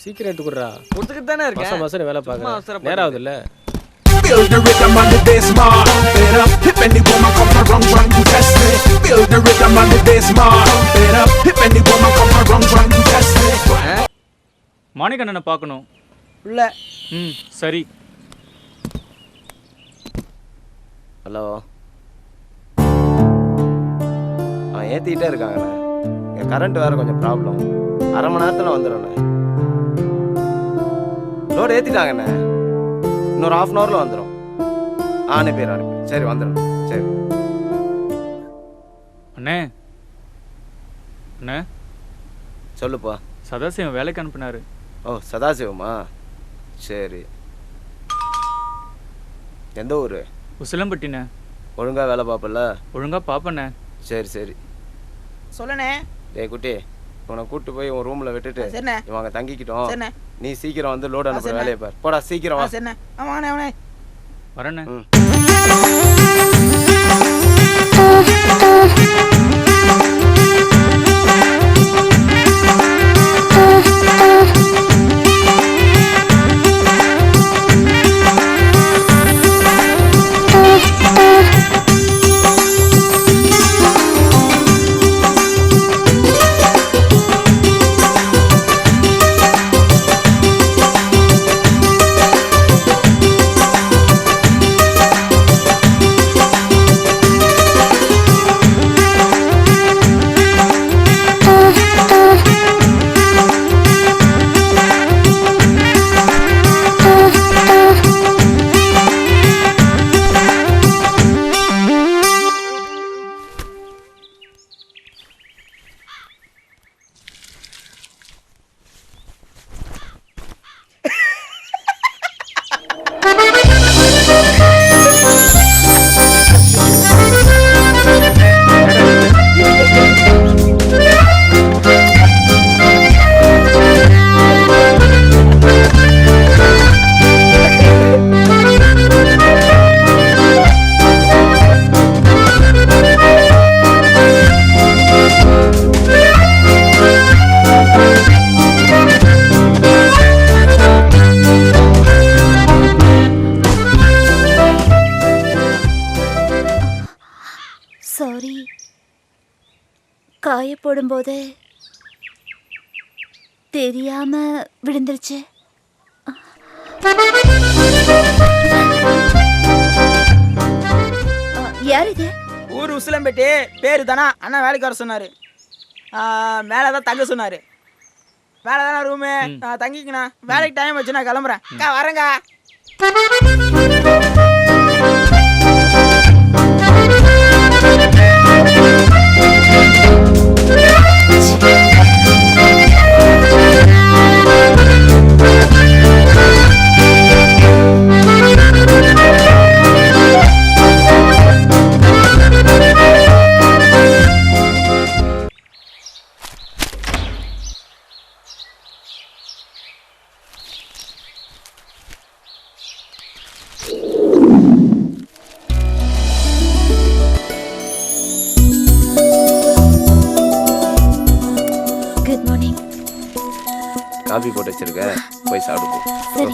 சீக்கிரம் எடுத்துக்குறா. கொடுத்துக்கிட்டு தானே இருக்கேன். மாசம் மாசம் வேலை பார்க்குறேன். நேரம் ஆகுதுல்ல. Feel the rhythm on the bass, ma. It up. If any woman come around trying to test me. Feel the rhythm on the bass, ma. It up. If any woman come around trying to test me. மாணிக்கண்ணனை பார்க்கணும். இல்ல. சரி. Hello. ஏற்றிக்கிட்டே இருக்காங்கண்ணே. என் current வேறு கொஞ்சம் problem. அரை மணி நேரத்தில் வந்துடும்ண்ணே. Load ஏற்றிட்டாங்கண்ணே. இன்னொரு ½ an ஹவரில் வந்துடும். அனுப்பி சரி வந்துடும். சரி அண்ணே. அண்ணே சொல்லுப்பா. சதாசிவம் வேலைக்கு அனுப்புனாரு. ஓ சதாசிவமா? சரி. எந்த ஊர்? உசிலம்பட்டிண்ணே. ஒழுங்காக வேலை பார்ப்பல? ஒழுங்காக பார்ப்பண்ணே. சரி சரி. சொல்லணே. டேய் குட்டி, உன்னை கூப்பிட்டு போய் உன் ரூமில் விட்டுட்டு இவங்க தங்கிக்கிட்டோம். நீ சீக்கிரம் வந்து லோடு அனுப்புற வேலையை பார். போடா சீக்கிரம் வா. சரிண்ணே. ஆமாண்ணே அவனே வரண்ணே. சாரி, காய போடும்போது தெரியாம விழுந்துருச்சு. யார் இது? ஊர் உசிலம்பட்டி. பேரு தானா? அண்ணா வேலைக்கு வர சொன்னாரு. மேலே தான் தங்க சொன்னாரு. வேலை தானே ரூமு தங்கிக்கண்ணா. வேலைக்கு டைம் வச்சு நான் கிளம்புறேன். வரேங்க. காஃபி போட்டு வச்சிருக்க, போய் சாப்பிடுவோம். சரி.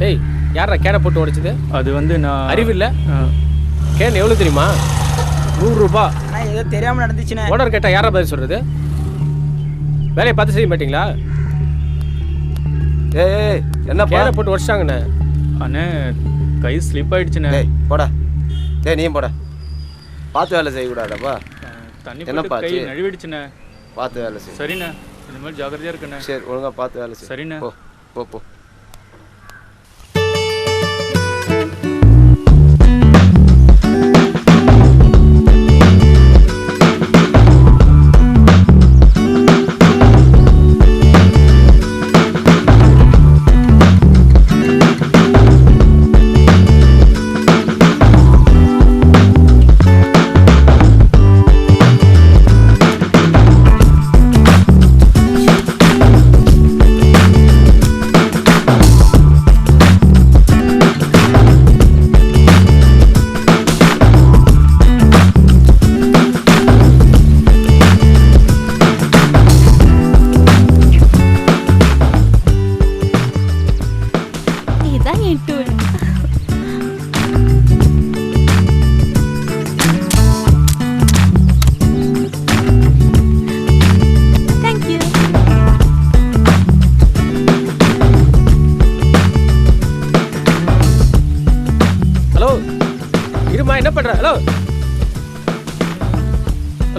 ஏய், யாரா கேனை போட்டு உடைச்சது? அது வந்து நான் அறிவில்லை. கேன் எவ்வளோ தெரியுமா? 100 ரூபா. ஏதோ தெரியாம நடந்துச்சுண்ணே. ஓனர் கேட்டா யாரா பதில் சொல்றது? வேலையை பார்த்து செய்ய மாட்டீங்களா? ஏய் என்ன கேனை போட்டு உடைச்சாங்கண்ணே. அண்ணே கை ஸ்லிப் ஆயிடுச்சுண்ணே. போடா. டேய் நீயும் போடா. பார்த்து வேலை செய்யக்கூடாதப்பா. தண்ணி என்னப்பா கை நழுவிடுச்சுண்ணே. பார்த்து வேலை செய். சரிண்ணே, இந்த மாதிரி ஜாக்கிரதையா இருக்குண்ணே. சரி ஒழுங்காக பார்த்து வேலை செய். சரிண்ணே. போ போ போ.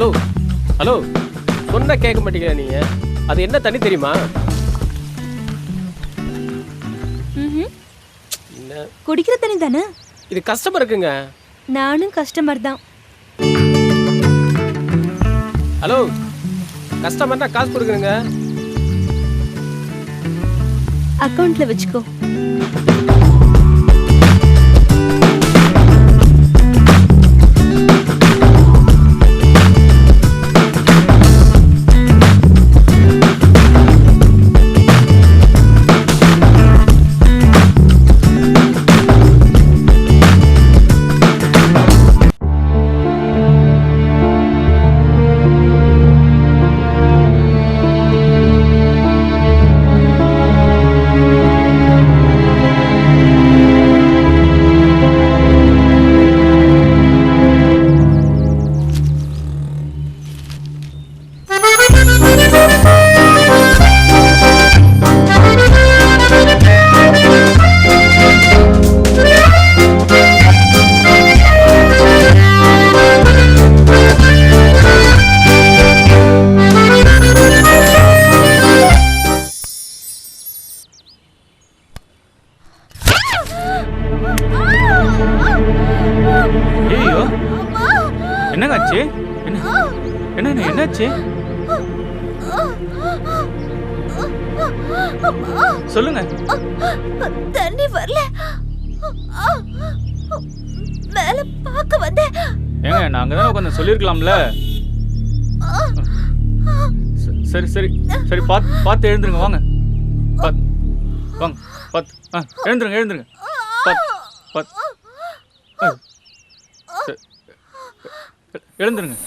ஹலோ ஹலோ சொன்னா கேட்க மாட்டீங்களா நீங்க? அது என்ன தண்ணி தெரியுமா? குடிக்கிற தண்ணி தானே? இது கஸ்டமர் இருக்குங்க. நானும் கஸ்டமர் தான். ஹலோ கஸ்டமர்னா காசு கொடுக்குறேங்க. அக்கவுண்ட்ல வச்சுக்கோ. ஐயோ என்னங்க ஆச்சு? என்ன என்னாச்சு? சொல்லுங்க. தண்ணி வரல. மேல பார்க்க வந்தேன். ஏங்க நாங்க தான் கொஞ்சம் சொல்லிருக்கலாம்ல. சரி சரி சரி பார்த்து எழுந்துருங்க. வாங்க வாங்க பார்த்து எழுந்துருங்க. எழுந்துருங்க.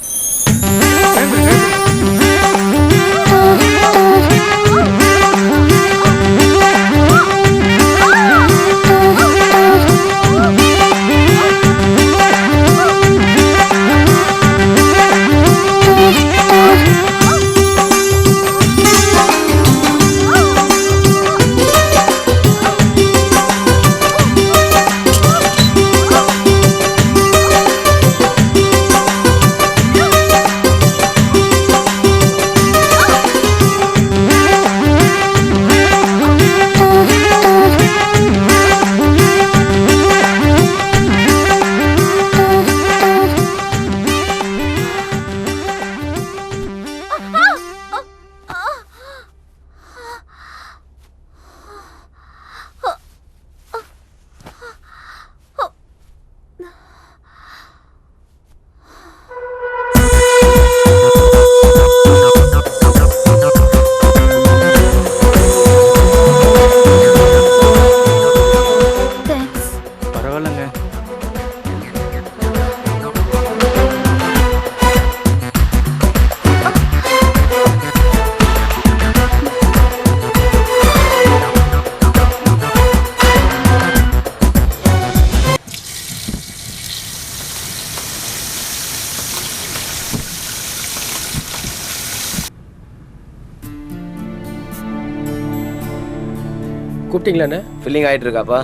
கூப்பிட்டீங்களாண்ணே? ஃபில்லிங் ஆயிட்டு இருக்காப்பா?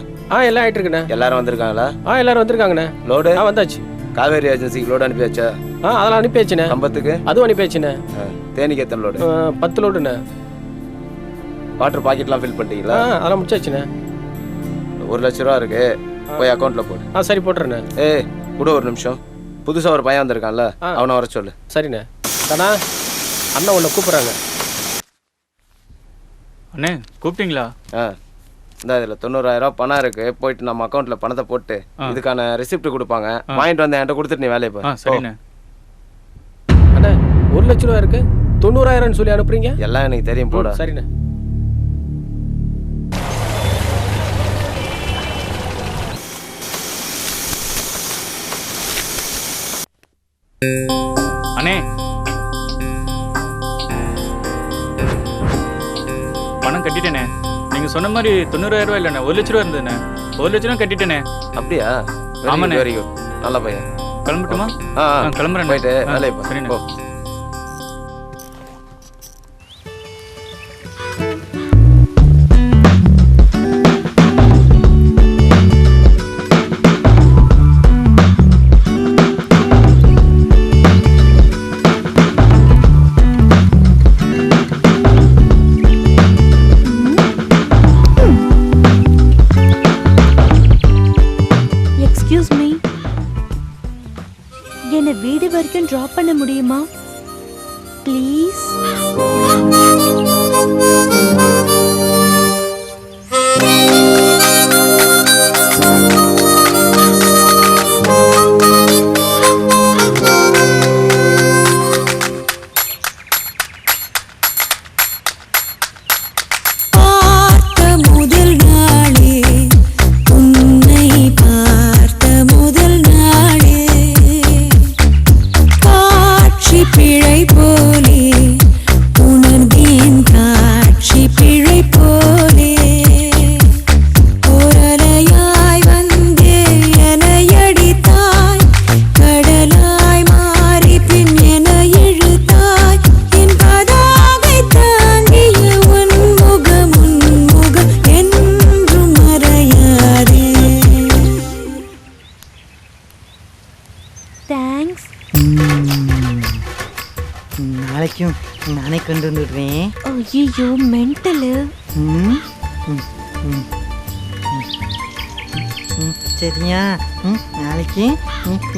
எல்லாம் ஆயிட்டு இருக்குண்ணே. எல்லாரும் வந்திருக்காங்களா? எல்லாரும் வந்திருக்காங்கண்ணே. லோடு வந்தாச்சு. காவேரி ஏஜென்சிக்கு லோடு அனுப்பியாச்சா? அதெல்லாம் அனுப்பியாச்சுண்ணே. கம்பத்துக்கு அதுவும் அனுப்பியாச்சுண்ணே. தேனிக்கு எத்தனை லோடு? 10 லோடுண்ணே. வாட்டர் பாக்கெட்லாம் ஃபில் பண்ணிட்டீங்களா? அதெல்லாம் முடிச்சாச்சுண்ணே. 1 லட்ச ரூபா இருக்கு, போய் அக்கௌண்ட்ல போடு. சரி போட்டுறேண்ணே. கூட ஒரு நிமிஷம். புதுசா ஒரு பையன் வந்திருக்கான்ல, அவனை வர சொல்லு. சரிண்ணே. தானா அண்ணன் உன்னை கூப்பிடுறாங்க. அண்ணே கூப்பிட்டீங்களா? இந்த இதில் 90,000 பணம் இருக்கு, போயிட்டு நம்ம அக்கௌண்ட்ல பணத்தை போட்டு இதுக்கான ரெசிப்ட் கொடுப்பாங்க, வாங்கிட்டு வந்து என்கிட்ட கொடுத்துட்டு நீ வேலையை பாரு. சரிண்ணே. அண்ணே 1 லட்ச ரூபா இருக்கு, 90,000 சொல்லி அனுப்புறீங்க? எல்லாம் எனக்கு தெரியும், போட. சரிண்ணே. அண்ணே பணம் கட்டிட்டேனே. நீங்க சொன்ன மாதிரி 90,000 ரூபாய் இல்லைண்ணே, 1 லட்ச ரூபா இருந்ததுண்ணே. 1 லட்ச ரூபா கட்டிட்டேனே. அப்படியா? ஆமாண்ணே. வெரி குட், நல்ல பையன். கிளம்பட்டுமா? கிளம்புறேன். போயிட்டு வேலையை பாரு. சரிண்ணே. ட்ராப் பண்ண முடியுமா ப்ளீஸ்? தேங்க்ஸ். நாளைக்கும் நானே கொண்டு வந்துடுறேன். ஐயோ மென்டலு. சரியா? நாளைக்கு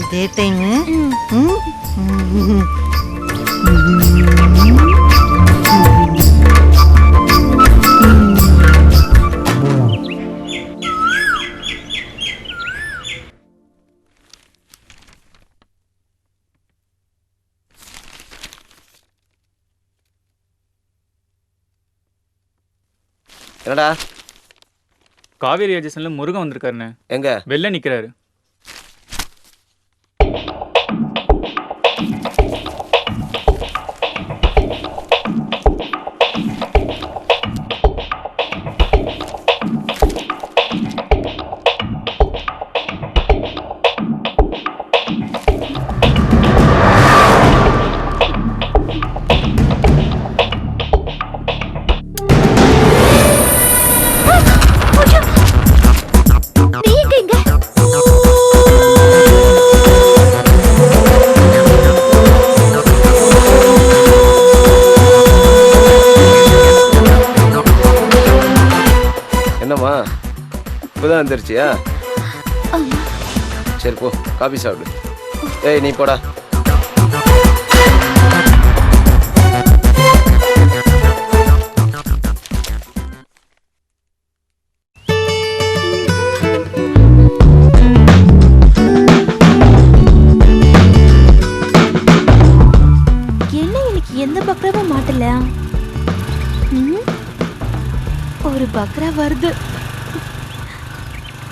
இதே டைமு. என்னடா? காவேரி ஏஜென்சில முருகன் வந்திருக்காருண்ணே. எங்க? வெளில நிக்கிறாரு. என்னம்மா இப்போதான் வந்துருச்சியா? சரி போ, காபி சாப்பிடு. ஏய் நீ போடா. என்ன எனக்கு எந்த பக்ராவும் மாட்டல. ஒரு பக்ரா வருது.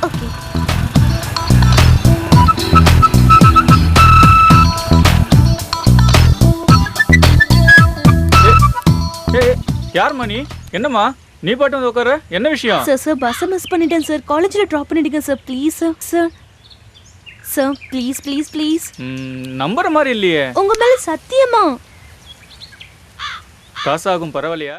ஓகே. யார் மணி? என்னம்மா நீ பாட்டு வந்து உட்கார? என்ன விஷயம்? சார் பஸ் மிஸ் பண்ணிட்டேன் சார். காலேஜ்ல டிராப் பண்ணிடுங்க sir please sir. Sir please please please. நம்புற மாதிரி இல்லையே. உங்க மேல சத்தியமா? காசாகும் பரவாயில்லையா?